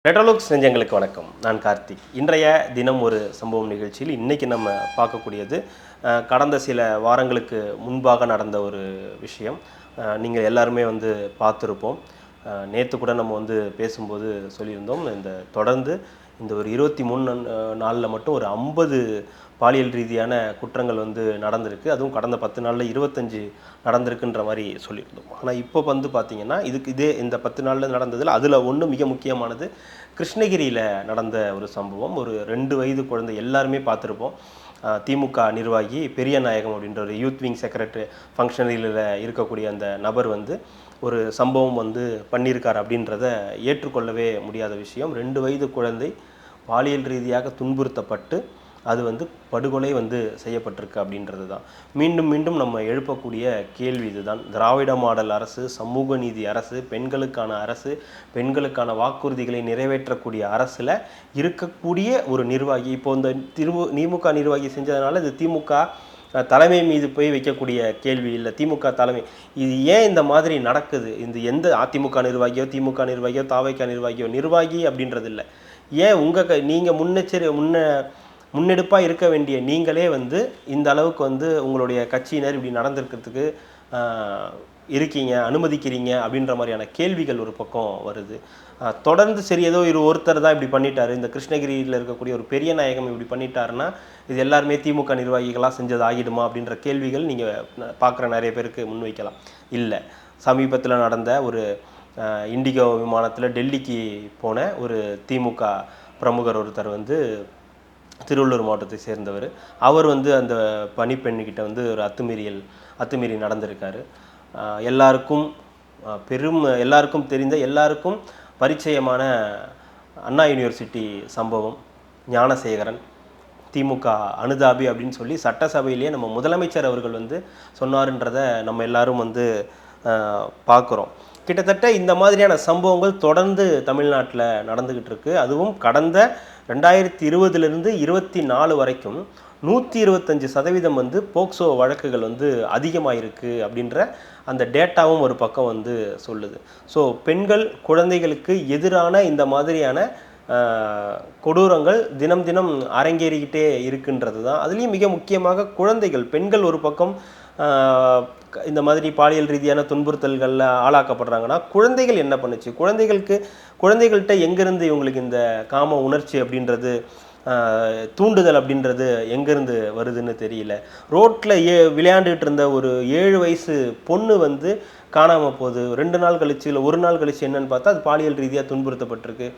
ரெட்ரோலுக்ஸ் நெஞ்சங்களுக்கு வணக்கம். நான் கார்த்திக். இன்றைய தினம் ஒரு சம்பவம் நிகழ்ச்சியில் இன்றைக்கி நம்ம பார்க்கக்கூடியது கடந்த சில வாரங்களுக்கு முன்பாக நடந்த ஒரு விஷயம். நீங்கள் எல்லாருமே பார்த்துருப்போம். நேற்று கூட நம்ம பேசும்போது சொல்லியிருந்தோம். தொடர்ந்து இந்த ஒரு 23 நாளில் மட்டும் ஒரு 50 பாலியல் ரீதியான குற்றங்கள் நடந்திருக்கு. அதுவும் கடந்த 10 நாளில் 25 நடந்திருக்குன்ற மாதிரி சொல்லியிருந்தோம். ஆனால் இப்போ பார்த்திங்கன்னா இந்த 10 நாளில் நடந்ததில் அதில் ஒன்று மிக முக்கியமானது கிருஷ்ணகிரியில் நடந்த ஒரு சம்பவம். ஒரு 2 வயது குழந்தை, எல்லாருமே பார்த்துருப்போம். திமுக நிர்வாகி பெரியநாயகம் அப்படின்ற ஒரு யூத் விங் செக்ரட்டரி ஃபங்க்ஷனரியில் இருக்கக்கூடிய அந்த நபர் ஒரு சம்பவம் பண்ணியிருக்கார் அப்படின்றத ஏற்றுக்கொள்ளவே முடியாத விஷயம். 2 வயது குழந்தை பாலியல் ரீதியாக துன்புறுத்தப்பட்டு அது படுகொலை செய்யப்பட்டிருக்கு அப்படின்றது தான். மீண்டும் மீண்டும் நம்ம எழுப்பக்கூடிய கேள்வி இதுதான். திராவிட மாடல் அரசு, சமூக நீதி அரசு, பெண்களுக்கான அரசு, பெண்களுக்கான வாக்குறுதிகளை நிறைவேற்றக்கூடிய அரசில் இருக்கக்கூடிய ஒரு நிர்வாகி இப்போ இந்த திமுக நிர்வாகி செஞ்சதுனால இது திமுக தலைமை மீது போய் வைக்கக்கூடிய கேள்வி இல்லை. திமுக தலைமை இது ஏன் இந்த மாதிரி நடக்குது? இந்த எந்த அதிமுக நிர்வாகியோ திமுக நிர்வாகியோ தாவைக்கா நிர்வாகியோ நிர்வாகி அப்படின்றது இல்லை. ஏன் நீங்கள் முன்னெடுப்பாக இருக்க வேண்டிய நீங்களே இந்த அளவுக்கு உங்களுடைய கட்சியினர் இப்படி நடந்திருக்கிறதுக்கு இருக்கீங்க, அனுமதிக்கிறீங்க அப்படின்ற மாதிரியான கேள்விகள் ஒரு பக்கம் வருது. தொடர்ந்து சரி ஏதோ ஒருத்தர் தான் இப்படி பண்ணிட்டாரு, இந்த கிருஷ்ணகிரியில் இருக்கக்கூடிய ஒரு பெரிய நாயகம் இப்படி பண்ணிட்டாருன்னா இது எல்லாருமே திமுக நிர்வாகிகளாக செஞ்சது ஆகிடுமா அப்படின்ற கேள்விகள் நீங்கள் பார்க்குற நிறைய பேருக்கு முன்வைக்கலாம். இல்லை, சமீபத்தில் நடந்த ஒரு இண்டிகோ விமானத்தில் டெல்லிக்கு போன ஒரு திமுக பிரமுகர் ஒருத்தர் திருவள்ளூர் மாவட்டத்தை சேர்ந்தவர். அவர் அந்த பணிப்பெண்ணுக்கிட்ட ஒரு அத்துமீறி நடந்திருக்காரு. எல்லாருக்கும் தெரிந்த, எல்லாருக்கும் பரிச்சயமான அண்ணா யூனிவர்சிட்டி சம்பவம். ஞானசேகரன் திமுக அனுதாபி அப்படின்னு சொல்லி சட்டசபையிலேயே நம்ம முதலமைச்சர் அவர்கள் சொன்னாருன்றதை நம்ம எல்லாரும் பார்க்குறோம். கிட்டத்தட்ட இந்த மாதிரியான சம்பவங்கள் தொடர்ந்து தமிழ்நாட்டில் நடந்துக்கிட்டு இருக்கு. அதுவும் கடந்த 2020 24 வரைக்கும் 125% போக்சோ வழக்குகள் அதிகமாகிருக்கு அப்படின்ற அந்த டேட்டாவும் ஒரு பக்கம் சொல்லுது. ஸோ பெண்கள் குழந்தைகளுக்கு எதிரான இந்த மாதிரியான கொடூரங்கள் தினம் தினம் அரங்கேறிக்கிட்டே இருக்குன்றது தான். அதுலேயும் மிக முக்கியமாக குழந்தைகள், பெண்கள் ஒரு பக்கம் இந்த மாதிரி பாலியல் ரீதியான துன்புறுத்தல்களில் ஆளாக்கப்படுறாங்கன்னா குழந்தைகள் என்ன பண்ணுச்சு? குழந்தைகள்கிட்ட எங்கேருந்து இவங்களுக்கு இந்த காம உணர்ச்சி அப்படின்றது, தூண்டுதல் அப்படின்றது எங்கேருந்து வருதுன்னு தெரியல. ரோட்டில் விளையாண்டுட்டு இருந்த ஒரு 7 வயசு பொண்ணு காணாமல் போகுது. 2 நாள் கழிச்சு இல்லை 1 நாள் கழிச்சு என்னன்னு பார்த்தா அது பாலியல் ரீதியாக துன்புறுத்தப்பட்டிருக்கு,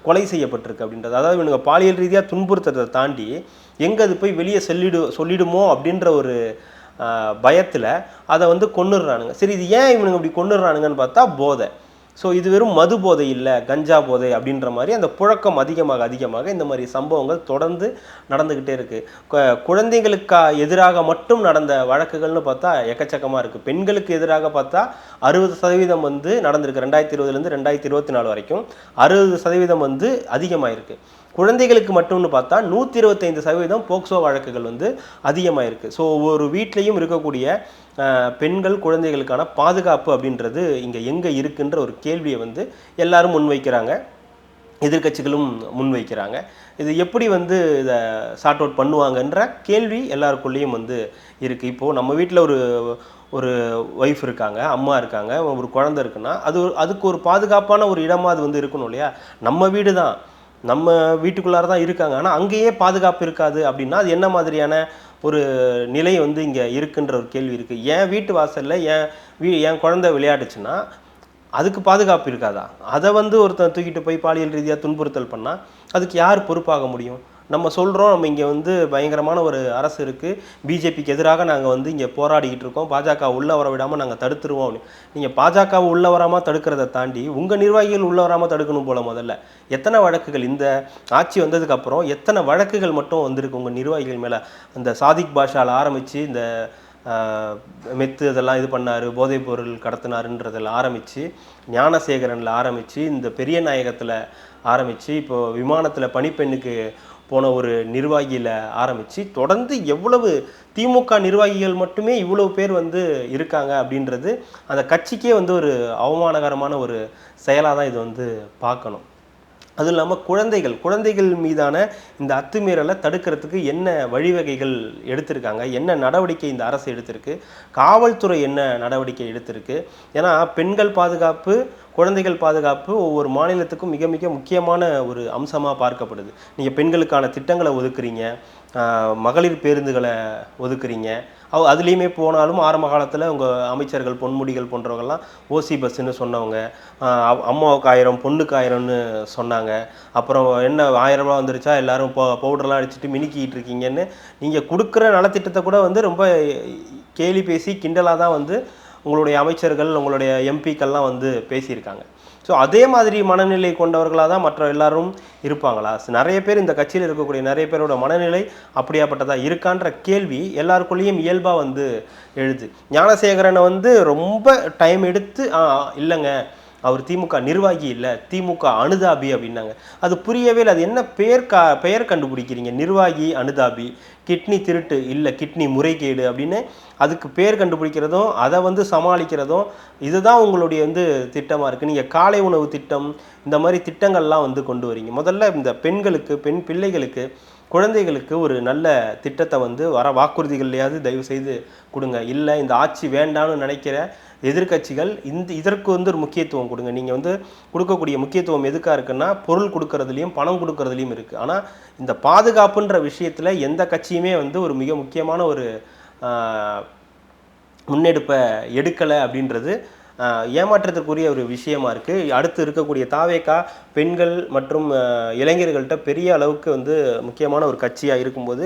கொலை செய்யப்பட்டிருக்கு அப்படின்றது. அதாவது இவனுங்க பாலியல் ரீதியாக துன்புறுத்ததை தாண்டி எங்கே அது போய் வெளியே சொல்லிடுமோ அப்படின்ற ஒரு பயத்தில் அதை கொன்னுடுறானுங்க. சரி, இது ஏன் இவனுங்க இப்படி கொன்னுடுறானுங்கன்னு பார்த்தா போதை. ஸோ இது வெறும் மது போதை இல்லை, கஞ்சா போதை அப்படின்ற மாதிரி அந்த புழக்கம் அதிகமாக இந்த மாதிரி சம்பவங்கள் தொடர்ந்து நடந்துக்கிட்டே இருக்குது. குழந்தைகளுக்கு எதிராக மட்டும் நடந்த வழக்குகள்னு பார்த்தா எக்கச்சக்கமாக இருக்குது. பெண்களுக்கு எதிராக பார்த்தா 60% நடந்திருக்கு. 2020 2024 வரைக்கும் 60% அதிகமாக இருக்குது. குழந்தைகளுக்கு மட்டும்னு பார்த்தா 125% போக்சோ வழக்குகள் அதிகமாக இருக்குது. ஸோ ஒவ்வொரு வீட்லேயும் இருக்கக்கூடிய பெண்கள் குழந்தைகளுக்கான பாதுகாப்பு அப்படின்றது இங்கே எங்கே இருக்குன்ற ஒரு கேள்வியை எல்லாரும் முன்வைக்கிறாங்க, எதிர்கட்சிகளும் முன்வைக்கிறாங்க. இது எப்படி இதை சார்ட் அவுட் பண்ணுவாங்கன்ற கேள்வி எல்லாருக்குள்ளேயும் இருக்குது. இப்போது நம்ம வீட்டில் ஒரு ஒய்ஃப் இருக்காங்க, அம்மா இருக்காங்க, ஒரு குழந்தை இருக்குன்னா அதுக்கு ஒரு பாதுகாப்பான ஒரு இடமாக அது இருக்கணும் இல்லையா? நம்ம வீடு தான், நம்ம வீட்டுக்குள்ளார தான் இருக்காங்க, ஆனால் அங்கேயே பாதுகாப்பு இருக்காது அப்படின்னா அது என்ன மாதிரியான ஒரு நிலை இங்கே இருக்குன்ற ஒரு கேள்வி இருக்குது. என் வீட்டு வாசலில் என் குழந்தை விளையாடுச்சுன்னா அதுக்கு பாதுகாப்பு இருக்காதா? அதை ஒருத்தன் தூக்கிட்டு போய் பாலியல் ரீதியாக துன்புறுத்தல் பண்ணால் அதுக்கு யார் பொறுப்பாக முடியும்? நம்ம சொல்கிறோம், நம்ம இங்கே பயங்கரமான ஒரு அரசு இருக்குது, பிஜேபிக்கு எதிராக நாங்கள் இங்கே போராடிக்கிட்டு இருக்கோம், பாஜக உள்ளே வர விடாமல் நாங்கள் தடுத்துருவோம் அப்படின்னு. நீங்கள் பாஜகவை உள்ளே வராமல் தடுக்கிறத தாண்டி உங்கள் நிர்வாகிகள் உள்ளே வராமல் தடுக்கணும் போல். முதல்ல எத்தனை வழக்குகள் இந்த ஆட்சி வந்ததுக்கப்புறம் எத்தனை வழக்குகள் மட்டும் வந்திருக்கு உங்கள் நிர்வாகிகள் மேலே? அந்த சாதிக் பாஷாவில் ஆரம்பித்து இந்த மெத்து இதெல்லாம் இது பண்ணார், போதைப் பொருள் கடத்தினாருன்றதில் ஆரம்பித்து, ஞானசேகரனில் ஆரம்பித்து, இந்த பெரிய நாயகத்தில் ஆரம்பித்து, இப்போது விமானத்தில் பணிப்பெண்ணுக்கு போன ஒரு நிர்வாகியில் ஆரம்பித்து தொடர்ந்து எவ்வளவு திமுக நிர்வாகிகள் மட்டுமே இவ்வளவு பேர் இருக்காங்க அப்படின்றது அந்த கட்சிக்கே ஒரு அவமானகரமான ஒரு செயலாக தான் இது பார்க்கணும். அதுவும் இல்லாமல் குழந்தைகள் மீதான இந்த அத்துமீறலை தடுக்கிறதுக்கு என்ன வழிவகைகள் எடுத்திருக்காங்க, என்ன நடவடிக்கை இந்த அரசு எடுத்திருக்கு, காவல்துறை என்ன நடவடிக்கை எடுத்திருக்கு. ஏன்னா பெண்கள் பாதுகாப்பு, குழந்தைகள் பாதுகாப்பு ஒவ்வொரு மாநிலத்துக்கும் மிக மிக முக்கியமான ஒரு அம்சமாக பார்க்கப்படுது. நீங்கள் பெண்களுக்கான திட்டங்களை ஒதுக்குறீங்க, மகளிர் பேருந்துகளை ஒதுக்குறீங்க. அதுலேயுமே போனாலும் ஆரம்ப காலத்தில் உங்கள் அமைச்சர்கள் பொன்முடிகள் போன்றவங்கெல்லாம் ஓசி பஸ்ஸுன்னு சொன்னவங்க, அம்மாவுக்கு 1000 பொண்ணுக்கு 1000ன்னு சொன்னாங்க. அப்புறம் என்ன 1000 ரூபா வந்துருச்சா எல்லாரும் பவுடர்லாம் அடிச்சுட்டு மினுக்கிட்டு இருக்கீங்கன்னு நீங்கள் கொடுக்குற நலத்திட்டத்தை கூட வந்து ரொம்ப கேலி பேசி கிண்டலாக தான் வந்து உங்களுடைய அமைச்சர்கள், உங்களுடைய எம்பிக்கள்லாம் வந்து பேசியிருக்காங்க. ஸோ அதே மாதிரி மனநிலை கொண்டவர்களாக தான் மற்ற எல்லாரும் இருப்பாங்களா? நிறைய பேர் இந்த கட்சியில் இருக்கக்கூடிய நிறைய பேரோட மனநிலை அப்படியாப்பட்டதாக இருக்கான்ற கேள்வி எல்லாருக்குள்ளேயும் இயல்பாக வந்து எழுது. ஞானசேகரனை வந்து ரொம்ப டைம் எடுத்து இல்லைங்க அவர் திமுக நிர்வாகி இல்லை, திமுக அனுதாபி அப்படின்னாங்க. அது புரியவே இல்லை. அது என்ன பெயர் கண்டுபிடிக்கிறீங்க? நிர்வாகி, அனுதாபி, கிட்னி திருட்டு இல்லை, கிட்னி முறைகேடு அப்படின்னு அதுக்கு பேர் கண்டுபிடிக்கிறதும் அதை வந்து சமாளிக்கிறதும் இதுதான் உங்களுடைய வந்து திட்டமாக இருக்குது. நீங்கள் காலை உணவு திட்டம் இந்த மாதிரி திட்டங்கள்லாம் வந்து கொண்டு வரீங்க. முதல்ல இந்த பெண்களுக்கு, பெண் பிள்ளைகளுக்கு, குழந்தைகளுக்கு ஒரு நல்ல திட்டத்தை வந்து வர வாக்குறுதிகள்லையாவது தயவு செய்து கொடுங்க. இல்லை இந்த ஆட்சி வேண்டான்னு நினைக்கிற எதிர்கட்சிகள் இதற்கு வந்து ஒரு முக்கியத்துவம் கொடுங்க. நீங்கள் வந்து கொடுக்கக்கூடிய முக்கியத்துவம் எதுக்காக இருக்குன்னா பொருள் கொடுக்கறதுலையும் பணம் கொடுக்கறதுலையும் இருக்குது. ஆனால் இந்த பாதுகாப்புன்ற விஷயத்தில் எந்த கட்சியுமே வந்து ஒரு மிக முக்கியமான ஒரு முன்னெடுப்பை எடுக்கலை அப்படின்றது ஏமாற்றத்திற்குரிய ஒரு விஷயமா இருக்குது. அடுத்து இருக்கக்கூடிய தாவேகா பெண்கள் மற்றும் இளைஞர்கள்ட்ட பெரிய அளவுக்கு வந்து முக்கியமான ஒரு கட்சியாக இருக்கும்போது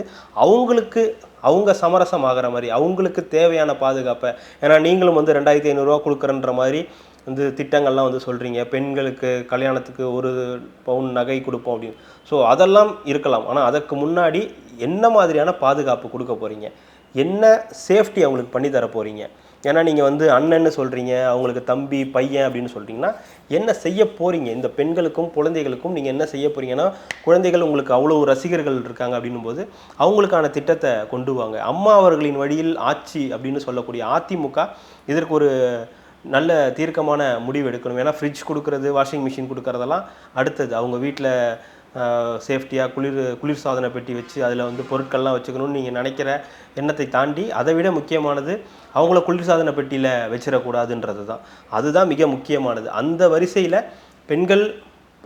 அவங்க சமரசம் ஆகிற மாதிரி அவங்களுக்கு தேவையான பாதுகாப்பை, ஏன்னா நீங்களும் வந்து 2500 ரூபா கொடுக்குறன்ற மாதிரி வந்து திட்டங்கள்லாம் வந்து சொல்கிறீங்க. பெண்களுக்கு கல்யாணத்துக்கு 1 பவுன் நகை கொடுப்போம் அப்படின்னு. ஸோ அதெல்லாம் இருக்கலாம். ஆனால் அதற்கு முன்னாடி என்ன மாதிரியான பாதுகாப்பு கொடுக்க போகிறீங்க, என்ன சேஃப்டி அவங்களுக்கு பண்ணி தர போகிறீங்க? ஏன்னா நீங்கள் வந்து அண்ணன்னு சொல்கிறீங்க, அவங்களுக்கு தம்பி பையன் அப்படின்னு சொல்கிறீங்கன்னா என்ன செய்ய போகிறீங்க? இந்த பெண்களுக்கும் குழந்தைகளுக்கும் நீங்கள் என்ன செய்ய போகிறீங்கன்னா, குழந்தைகள் உங்களுக்கு அவ்வளோ ரசிகர்கள் இருக்காங்க அப்படின்னும் போது அவங்களுக்கான திட்டத்தை கொண்டு வாங்க. அம்மா அவர்களின் வழியில் ஆட்சி அப்படின்னு சொல்லக்கூடிய அதிமுக இதற்கு ஒரு நல்ல தீர்க்கமான முடிவு எடுக்கணும். ஏன்னா ஃப்ரிட்ஜ் கொடுக்குறது, வாஷிங் மிஷின் கொடுக்குறதெல்லாம் அடுத்தது. அவங்க வீட்டில் சேஃப்டியாக குளிர்சாதன பெட்டி வச்சு அதில் வந்து பொருட்கள்லாம் வச்சுக்கணும்னு நீங்கள் நினைக்கிற எண்ணத்தை தாண்டி அதை விட முக்கியமானது அவங்கள குளிர்சாதன பெட்டியில் வச்சிடக்கூடாதுன்றது தான். அதுதான் மிக முக்கியமானது. அந்த வரிசையில் பெண்கள்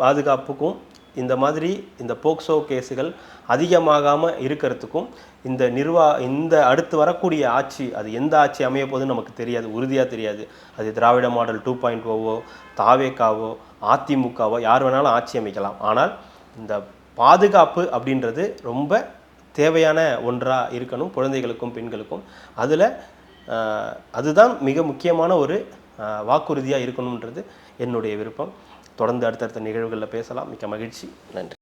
பாதுகாப்புக்கும் இந்த மாதிரி இந்த போக்சோ கேஸுகள் அதிகமாகாமல் இருக்கிறதுக்கும் இந்த அடுத்து வரக்கூடிய ஆட்சி, அது எந்த ஆட்சி அமைய போதுன்னு நமக்கு தெரியாது, உறுதியாக தெரியாது. அது திராவிட மாடல் 2.0வோ தாவேகாவோ அதிமுகவோ யார் வேணாலும் ஆட்சி அமைக்கலாம். ஆனால் இந்த பாதுகாப்பு அப்படின்றது ரொம்ப தேவையான ஒன்றாக இருக்கணும் குழந்தைகளுக்கும் பெண்களுக்கும். அதுதான் மிக முக்கியமான ஒரு வாக்குறுதியாக இருக்கணுன்றது என்னுடைய விருப்பம். தொடர்ந்து அடுத்தடுத்த நிகழ்வுகளில் பேசலாம். மிக்க மகிழ்ச்சி. நன்றி.